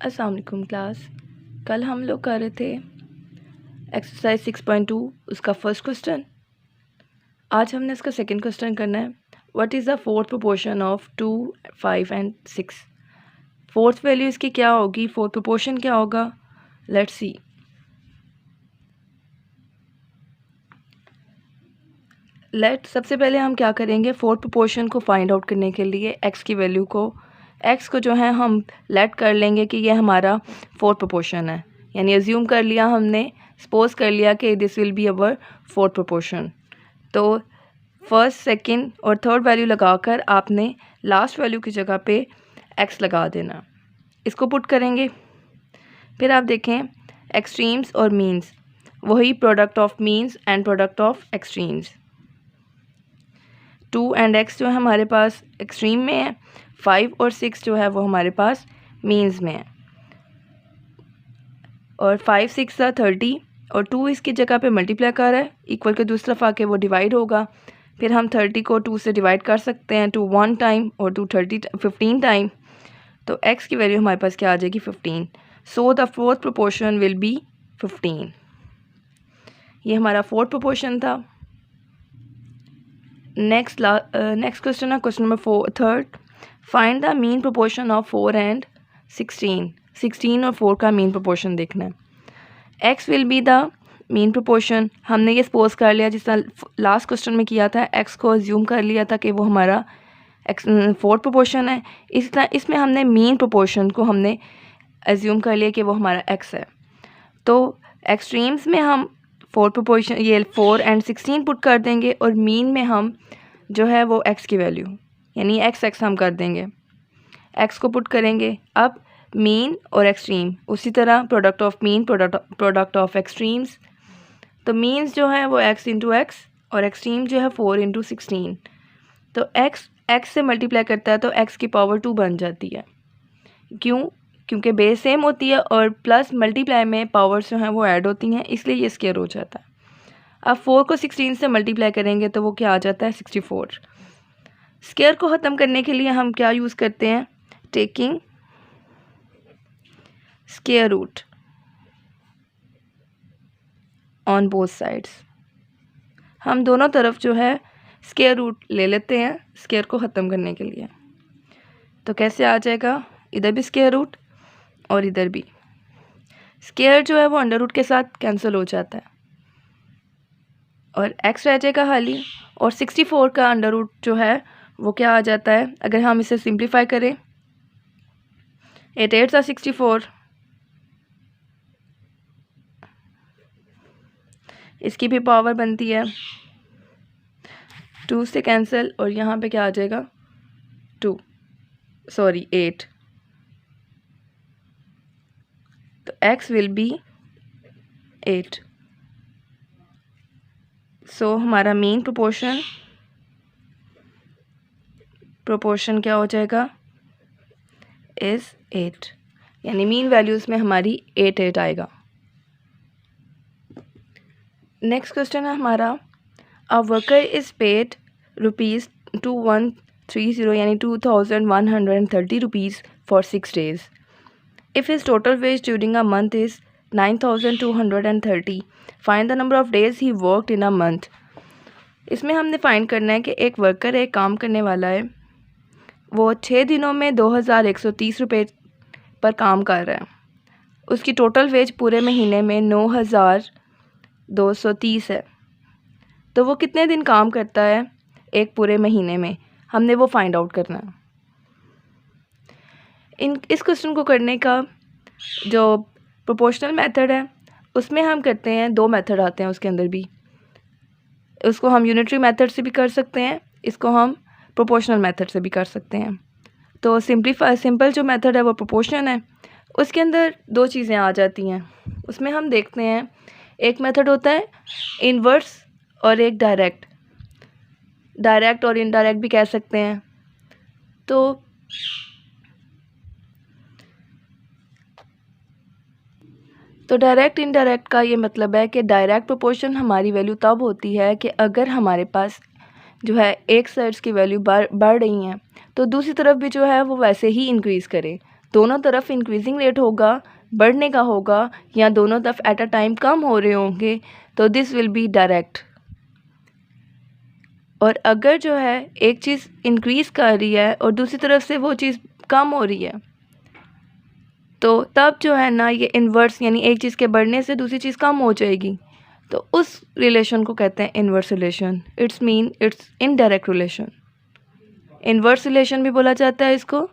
अस्सलाम वालेकुम क्लास। कल हम लोग कर रहे थे एक्सरसाइज 6.2 उसका फर्स्ट क्वेश्चन। आज हमने इसका सेकंड क्वेश्चन करना है। What is the fourth proportion of 2, 5 and 6। Fourth value इसकी क्या होगी, फोर्थ प्रोपोर्शन क्या होगा, लेट्स सी। सबसे पहले हम क्या करेंगे, फोर्थ प्रोपोर्शन को फाइंड आउट करने के लिए एक्स की वैल्यू को, एक्स को जो है हम लेट कर लेंगे कि ये हमारा फोर्थ प्रोपोर्शन है, यानी अज्यूम कर लिया हमने, सपोज कर लिया कि this will be our fourth proportion. तो फर्स्ट, सेकंड और थर्ड वैल्यू लगाकर आपने लास्ट वैल्यू की जगह पे एक्स लगा देना। इसको पुट करेंगे, फिर आप देखें एक्सट्रीम्स और मीन्स, वही product of means and product of extremes. 2 and x जो है हमारे पास एक्सट्रीम में है, 5 और 6 जो है वो हमारे पास मीन्स में है। और 5, 6 है 30 और 2 इसकी जगह पे मल्टीप्लाई कर रहा है, इक्वल के दूसरी तरफ आके वो डिवाइड होगा। फिर हम 30 को 2 से डिवाइड कर सकते हैं, 2 1 टाइम और 2 15 टाइम। तो x की वैल्यू हमारे पास क्या आ जाएगी, 15। So the fourth proportion will be 15। ये हमारा फोर्थ प्रोपोर्शन था। नेक्स्ट क्वेश्चन है question number third. Find the mean proportion of 4 and 16। 16 और 4 का मीन प्रोपोर्शन देखना है। x will be the mean proportion. हमने ये सपोज कर लिया, जिस तरह लास्ट क्वेश्चन में किया था, x को अज्यूम कर लिया था कि वो हमारा फोर्थ प्रोपोर्शन है। इस तरह इसमें हमने मीन प्रोपोर्शन को हमने अज्यूम कर लिया कि वो हमारा x है। तो एक्सट्रीम्स में हम फोर्थ प्रोपोर्शन ये 4 एंड 16 पुट कर देंगे और मीन में हम जो है वो x की वैल्यू यानी x हम कर देंगे, x को पुट करेंगे। अब मीन और एक्सट्रीम उसी तरह product of mean product of extremes. तो मीन्स जो है वो x इंटू एक्स और एक्सट्रीम जो है 4 इंटू 16। तो x से मल्टीप्लाई करता है तो x की पावर 2 बन जाती है। क्योंकि बेस सेम होती है और प्लस मल्टीप्लाई में पावर्स जो हैं वो ऐड होती हैं, इसलिए ये स्क्वायर हो जाता है। अब 4 को 16 से मल्टीप्लाई करेंगे तो वो क्या आ जाता है, 64। स्क्वायर को ख़त्म करने के लिए हम क्या यूज़ करते हैं, taking square root on both sides. हम दोनों तरफ जो है स्क्वायर रूट ले लेते हैं स्क्वायर को ख़त्म करने के लिए। तो कैसे आ जाएगा, इधर भी स्क्वायर रूट और इधर भी स्क्वायर जो है वो अंडर रूट के साथ कैंसिल हो जाता है और x रह जाएगा खाली। और 64 का अंडर रूट जो है वो क्या आ जाता है, अगर हम इसे सिंप्लीफाई करें, 8 8 सा 64, इसकी भी पावर बनती है 2 से कैंसिल और यहाँ पे क्या आ जाएगा 8। तो x विल बी 8। सो हमारा मेन प्रोपोर्शन क्या हो जाएगा, इज़ 8, यानी मीन वैल्यूज़ में हमारी 8 आएगा। नेक्स्ट क्वेश्चन है हमारा, अ वर्कर इज़ पेड ₹2130 यानी 2130 rupees for 6 days। If his total wage during a month is 9230, find the number of days he worked in a month. इसमें हमने फाइंड करना है कि एक वर्कर एक काम करने वाला है, वो 6 दिनों में 2130 रुपये पर काम कर रहा है। उसकी टोटल वेज पूरे महीने में 9230 है। तो वो कितने दिन काम करता है एक पूरे महीने में, हमने वो फाइंड आउट करना है। इस क्वेश्चन को करने का जो प्रोपोर्शनल मेथड है उसमें हम करते हैं, 2 मेथड आते हैं उसके अंदर भी। उसको हम यूनिटरी मेथड से भी कर सकते हैं, इसको हम प्रोपोर्शनल मेथड से भी कर सकते हैं। तो सिंपल जो मेथड है वो प्रोपोर्शन है, उसके अंदर 2 चीज़ें आ जाती हैं। उसमें हम देखते हैं, एक मेथड होता है इनवर्स और एक डायरेक्ट और इनडायरेक्ट भी कह सकते हैं। तो डायरेक्ट इनडायरेक्ट का ये मतलब है कि डायरेक्ट प्रोपोर्शन हमारी वैल्यू तब होती है कि अगर हमारे पास जो है एक साइड्स की वैल्यू बढ़ रही हैं तो दूसरी तरफ भी जो है वो वैसे ही इंक्रीज़ करें। दोनों तरफ इंक्रीजिंग रेट होगा, बढ़ने का होगा, या दोनों तरफ एट अ टाइम कम हो रहे होंगे, तो दिस विल बी डायरेक्ट। और अगर जो है एक चीज़ इंक्रीज़ कर रही है और दूसरी तरफ से वो चीज़ कम हो रही है, तो तब जो है ना ये इन्वर्स, यानी एक चीज़ के बढ़ने से दूसरी चीज़ कम हो जाएगी, तो उस रिलेशन को कहते हैं inverse relation. It's indirect relation. Inverse relation भी बोला जाता है इसको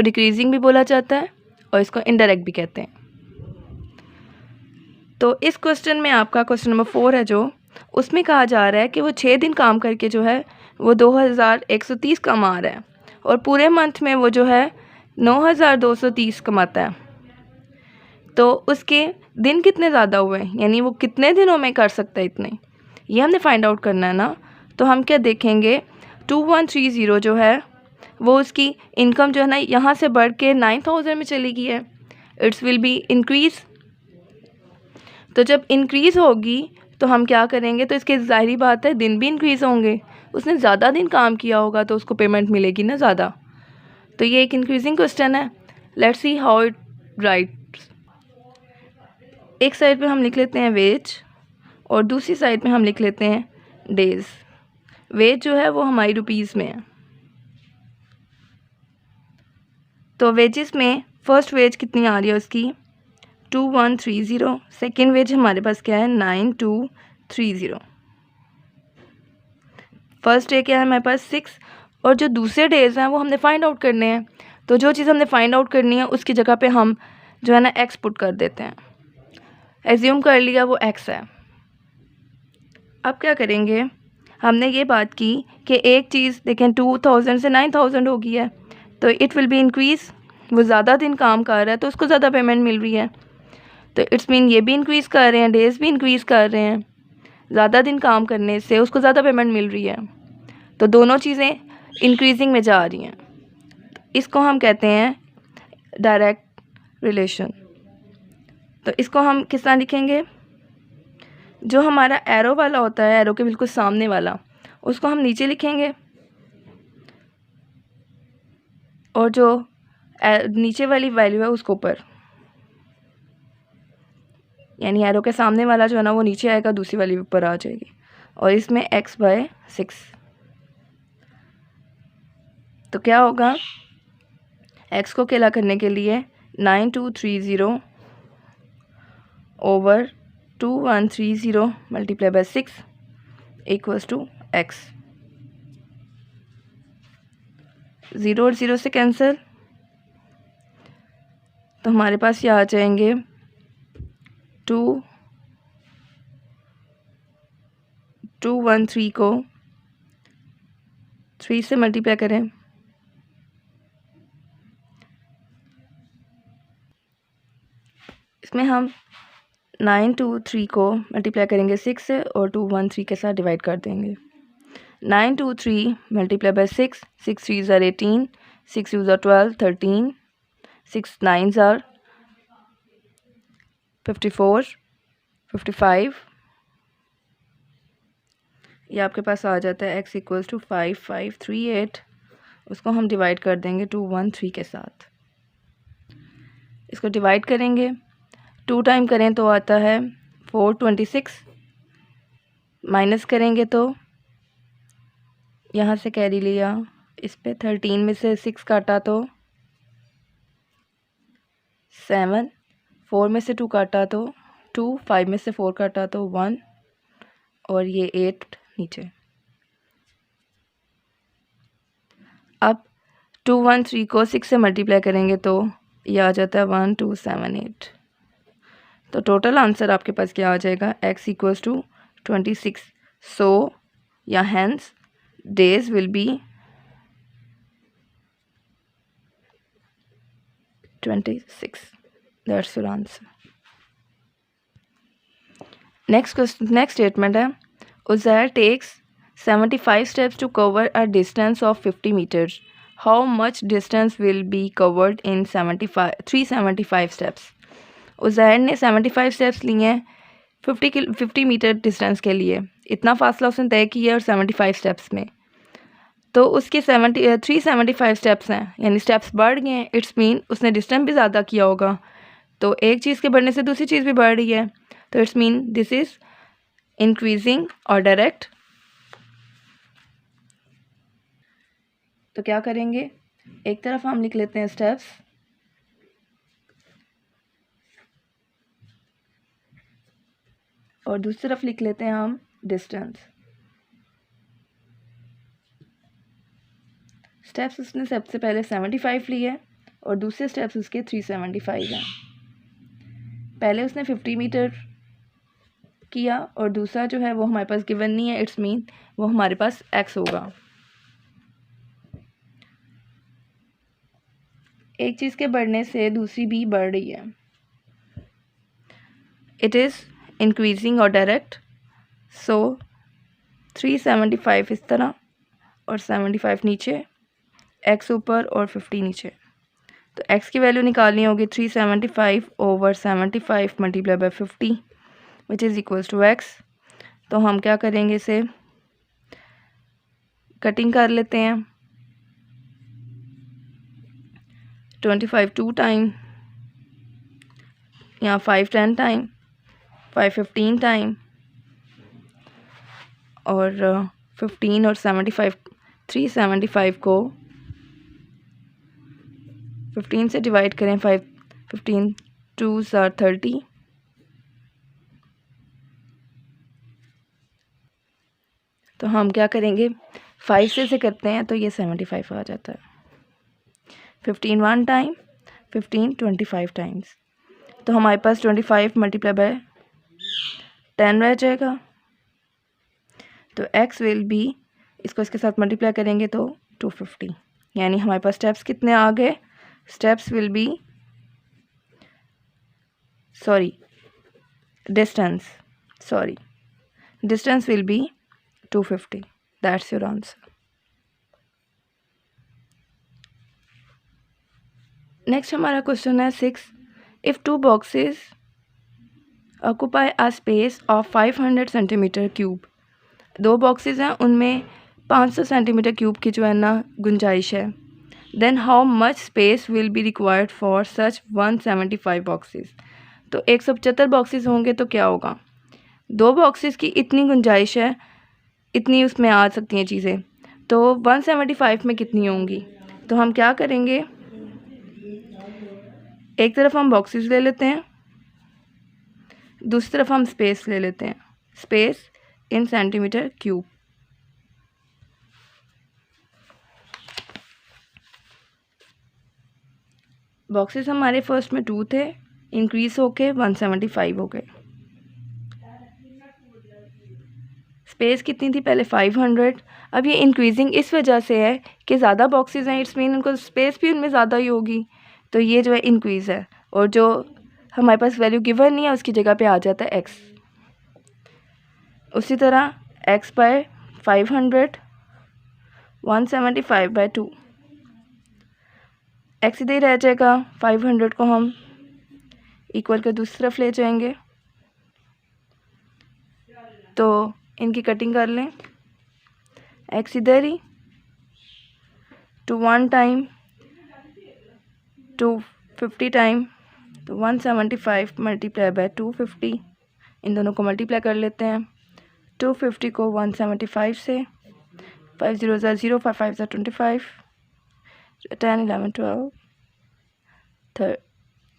डिक्रीजिंग भी बोला जाता है, और इसको इनडायरेक्ट भी कहते हैं। तो इस क्वेश्चन में आपका क्वेश्चन नंबर 4 है जो, उसमें कहा जा रहा है कि वो 6 दिन काम करके जो है वो 2130 कमा रहा है, और पूरे मंथ में वो जो है 9230 कमाता है। तो उसके दिन कितने ज़्यादा हुए, यानी वो कितने दिनों में कर सकता है इतने, ये हमने फाइंड आउट करना है ना। तो हम क्या देखेंगे, 2130 जो है वो उसकी इनकम जो है ना यहाँ से बढ़ के 9000 में चली गई है। It's will be increase. तो जब इंक्रीज़ होगी तो हम क्या करेंगे, तो इसके ज़ाहिरी बात है दिन भी इंक्रीज़ होंगे। उसने ज़्यादा दिन काम किया होगा तो उसको पेमेंट मिलेगी ना ज़्यादा। तो ये एक इंक्रीजिंग क्वेश्चन है। Let's see how it rights. एक साइड पे हम लिख लेते हैं वेज, और दूसरी साइड पे हम लिख लेते हैं डेज़। वेज जो है वो हमारी रुपीज़ में है। तो वेजेस में फ़र्स्ट वेज कितनी आ रही है उसकी, 2130। सेकेंड वेज हमारे पास क्या है, 9230। फर्स्ट डे क्या है हमारे पास 6, और जो दूसरे डेज़ हैं वो हमने फाइंड आउट करने हैं। तो जो चीज़ हमने फाइंड आउट करनी है उसकी जगह पे हम जो है ना एक्स पुट कर देते हैं। एज्यूम कर लिया वो एक्स है। अब क्या करेंगे, हमने ये बात की कि एक चीज़ देखें 2000 से 9000 हो गई है, तो इट विल बी इंक्रीज़। वो ज़्यादा दिन काम कर रहा है तो उसको ज़्यादा पेमेंट मिल रही है। तो इट्स मीन ये भी इंक्रीज़ कर रहे हैं, डेज़ भी इंक्रीज़ कर रहे हैं। ज़्यादा दिन काम करने से उसको ज़्यादा पेमेंट मिल रही है। तो दोनों चीज़ें इंक्रीजिंग में जा रही हैं। इसको हम कहते हैं डायरेक्ट रिलेशन। तो इसको हम किस तरह लिखेंगे, जो हमारा एरो वाला होता है, एरो के बिल्कुल सामने वाला, उसको हम नीचे लिखेंगे, और जो नीचे वाली वैल्यू है उसको ऊपर। यानी एरो के सामने वाला जो है ना वो नीचे आएगा, दूसरी वाली ऊपर आ जाएगी, और इसमें x/6। तो क्या होगा, x को अकेला करने के लिए 9230 over 2130 multiply by 6 equals to x। 0 और 0 से कैंसिल, तो हमारे पास ये आ जाएंगे 213 को 3 से मल्टीप्लाई करें, इसमें हम 923 को मल्टीप्लाई करेंगे 6 से, और 213 के साथ डिवाइड कर देंगे। 923 multiply by 6, 6 3s are 18, 6 2s are 12, 13, 6 9s are 54, 55। ये आपके पास आ जाता है x इक्वल्स टू 5538। उसको हम डिवाइड कर देंगे 213 के साथ। इसको डिवाइड करेंगे, 2 टाइम करें तो आता है 426, माइनस करेंगे तो यहाँ से कैरी लिया, इस पे 13 में से 6 काटा तो 7, 4 में से 2 काटा तो 2, 5 में से 4 काटा तो 1, और ये 8 नीचे। अब 213 को 6 से मल्टीप्लाई करेंगे तो ये आ जाता है 1278। तो टोटल आंसर आपके पास क्या आ जाएगा, x इक्वल्स टू 26। सो या hence days will be 26। That's your answer. Next statement है, Uzair takes 75 steps to cover a distance of 50 meters. How much distance will be covered in 375 steps? Uzair ने 75 steps लिए हैं 50 metre distance के लिए। इतना फासला उसने तय किया और 75 steps में। तो उसके 375 स्टेप्स हैं, यानी स्टेप्स बढ़ गए हैं। इट्स मीन उसने डिस्टेंस भी ज़्यादा किया होगा, तो एक चीज़ के बढ़ने से दूसरी चीज़ भी बढ़ रही है, तो it's mean this is increasing और डायरेक्ट। तो क्या करेंगे, एक तरफ हम लिख लेते हैं स्टेप्स और दूसरी तरफ लिख लेते हैं हम डिस्टेंस। स्टेप्स उसने सबसे पहले 75 लिए और दूसरे स्टेप्स उसके 375 हैं। पहले उसने 50 मीटर किया और दूसरा जो है वो हमारे पास गिवन नहीं है, इट्स मीन वो हमारे पास x होगा। एक चीज़ के बढ़ने से दूसरी भी बढ़ रही है, इट इज़ इंक्रीजिंग और डायरेक्ट। सो 375 इस तरह और 75 नीचे, x ऊपर और 50 नीचे। तो x की वैल्यू निकालनी होगी 375 over 75 multiply by 50 which is equals to x। तो हम क्या करेंगे, इसे कटिंग कर लेते हैं। 25 2 टाइम, यहाँ 5 10 टाइम, 5 15 टाइम और 15 और 75, 375 को 15 से डिवाइड करें, 15 2s are 30, तो हम क्या करेंगे 5 से करते हैं तो ये 75 आ जाता है। 15 1 टाइम, 15 25 टाइम्स, तो हमारे पास 25 मल्टीप्लाई बाय 10 रह जाएगा। तो x विल बी, इसको इसके साथ मल्टीप्लाई करेंगे तो 250, यानी हमारे पास स्टेप्स कितने आ गए, steps will be distance will be 250. That's your answer. Next हमारा क्वेश्चन है 6. If 2 boxes occupy a space of 500 centimetre cube, 2 boxes हैं उनमें 500 सेंटीमीटर क्यूब की जो है ना गुंजाइश है, then how much space will be required for such 175 boxes. तो 175 बॉक्सेस होंगे तो क्या होगा, 2 बॉक्सेस की इतनी गुंजाइश है, इतनी उसमें आ सकती हैं चीज़ें, तो 175 में कितनी होंगी। तो हम क्या करेंगे, एक तरफ हम बॉक्सेस ले लेते हैं, दूसरी तरफ हम स्पेस ले लेते हैं, space in centimetre cube. Boxes हमारे फर्स्ट में 2 थे, इंक्रीज होके 175 हो गए। स्पेस कितनी थी पहले 500, अब ये इंक्रीजिंग इस वजह से है कि ज़्यादा बॉक्सेस हैं, इट्स मीन उनको स्पेस भी उनमें ज़्यादा ही होगी, तो ये जो है इंक्रीज़ है, और जो हमारे पास वैल्यू गिवन नहीं है उसकी जगह पे आ जाता है x। उसी तरह x बाय 500 175 बाय 2, x इधर रह जाएगा, 500 को हम इक्वल के दूसरी तरफ ले जाएंगे, तो इनकी कटिंग कर लें, x इधर ही, टू 1 टाइम, टू 50 टाइम, तो 175 मल्टीप्लाई बाय 250, इन दोनों को मल्टीप्लाई कर लेते हैं। 250 को 175 से, 5 0 0, 5 5 25, 10 11 12,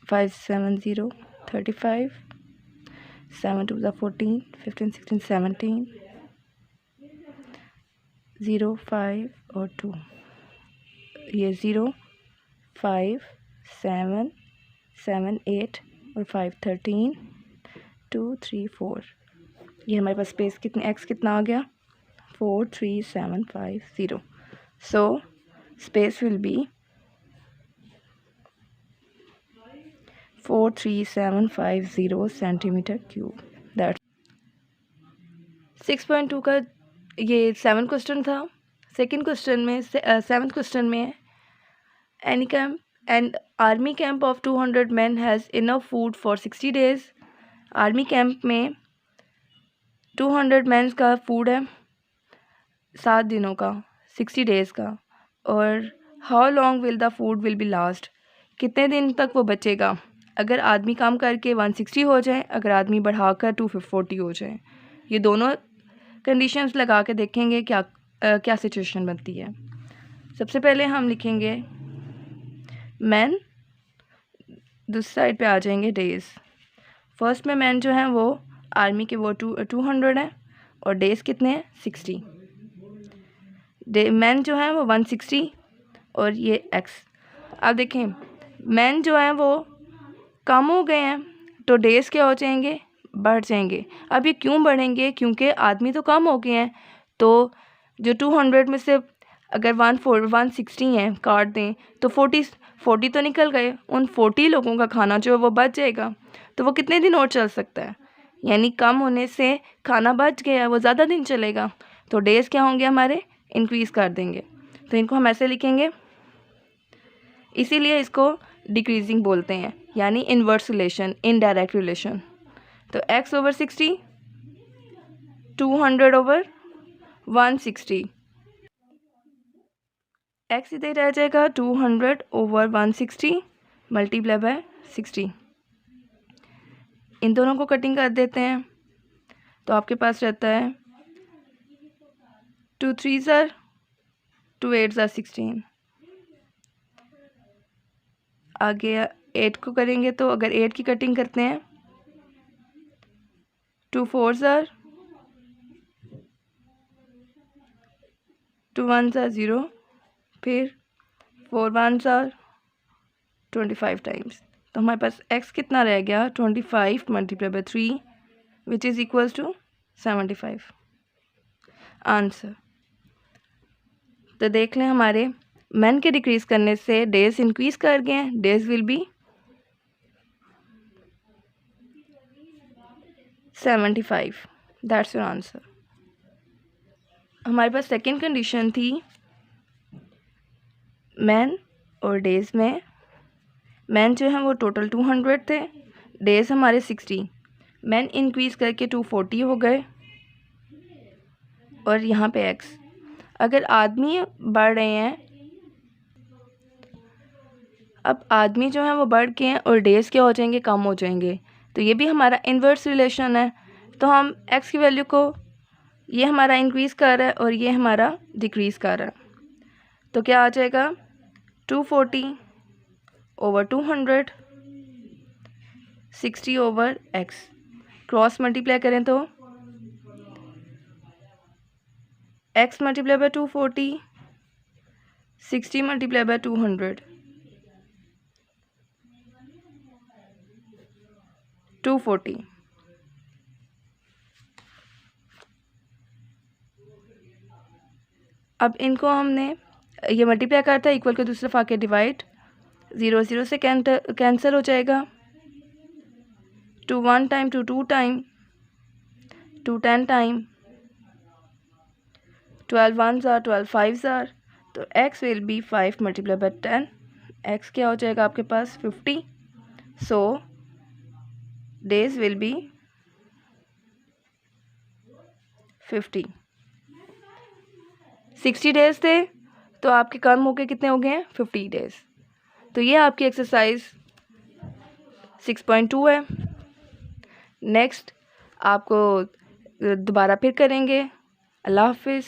5 7 0 35, 7 2 14, 15 16 17, 0 5 और 2, ये 0 5 7 7 8 और 5 13 2 3 4, ये हमारे पास स्पेस कितने x कितना आ गया 4 3 7 5 0। So space will B 43750 centimetre cube. That 6.2 का ये 7 क्वेश्चन था। सेकंड क्वेश्चन में 7th क्वेश्चन में है, any camp and army camp of 200 men has enough food for 60 days। Army camp में 200 men का फूड है 7 दिनों का, 60 डेज़ का। और how long will the food will be last, कितने दिन तक वो बचेगा अगर आदमी काम करके 160 हो जाए, अगर आदमी बढ़ाकर 240 हो जाए। ये दोनों कंडीशंस लगा के देखेंगे क्या सिचुएशन बनती है। सबसे पहले हम लिखेंगे मैन, दूसरी साइड पे आ जाएंगे डेज़। फर्स्ट में मैन जो है वो आर्मी के वो 200 है और डेज़ कितने हैं 60। मैन जो है वो 160 और ये एक्स। अब देखें मैन जो है वो कम हो गए हैं तो डेज़ क्या हो जाएंगे, बढ़ जाएंगे। अब ये क्यों बढ़ेंगे, क्योंकि आदमी तो कम हो गए हैं। तो जो 200 में से अगर 160 हैं काट दें तो 40 तो निकल गए। उन 40 लोगों का खाना जो है वो बच जाएगा। तो वो कितने दिन और चल सकता है, यानी कम होने से खाना बच गया, वो ज़्यादा दिन चलेगा। तो डेज़ क्या होंगे हमारे, इंक्रीज़ कर देंगे। तो इनको हम ऐसे लिखेंगे, इसीलिए इसको डिक्रीजिंग बोलते हैं, यानी इन्वर्स रिलेशन, इनडायरेक्ट रिलेशन। तो x/60 200/160, x इधर रह जाएगा 200/160 मल्टीप्लाई बाय 60। इन दोनों को कटिंग कर देते हैं तो आपके पास रहता है 2 3 ज़ार 2 8 ज़ार 16। आगे 8 को करेंगे तो अगर 8 की कटिंग करते हैं 2 4 ज़ार 2 1 ज़ार 0, फिर 4 1 ज़ार 25 टाइम्स। तो हमारे पास x कितना रह गया 25 multiply by 3 which is equals to 75 answer. तो देख लें हमारे मैन के डिक्रीज़ करने से डेज़ इंक्रीज़ कर गए हैं, days will be 75, that's your answer. हमारे पास सेकेंड कंडीशन थी मैन और डेज़ में। मैन जो है वो टोटल 200 थे, डेज़ हमारे 60। मैन इंक्रीज़ करके 240 हो गए और यहाँ पे एक्स। अगर आदमी बढ़ रहे हैं, अब आदमी जो है वो बढ़ के हैं और डेज़ क्या हो जाएंगे, कम हो जाएंगे। तो ये भी हमारा इन्वर्स रिलेशन है। तो हम एक्स की वैल्यू को, ये हमारा इंक्रीज़ कर रहा है और ये हमारा डिक्रीज़ कर रहा है। तो क्या आ जाएगा 240/200 60/x। क्रॉस मल्टीप्लाई करें तो x multiply by 240 60 multiply by 200 240। अब इनको हमने ये मल्टीप्लाई करता है, इक्वल के दूसरे फाके डिवाइड, 0 0 से कैंसिल हो जाएगा। 2 1 टाइम, 2 2 टाइम, 2 10 टाइम, 12 1 ज़ार 12 5 ज़ार। तो x will be 5 multiply by 10, x क्या हो जाएगा आपके पास 50। सो डेज विल बी 50। 60 डेज थे तो आपके कम हो गए, कितने हो गए हैं 50 डेज। तो ये आपकी एक्सरसाइज 6.2 है। नेक्स्ट आपको दोबारा फिर करेंगे। अल्लाह हाफिज़।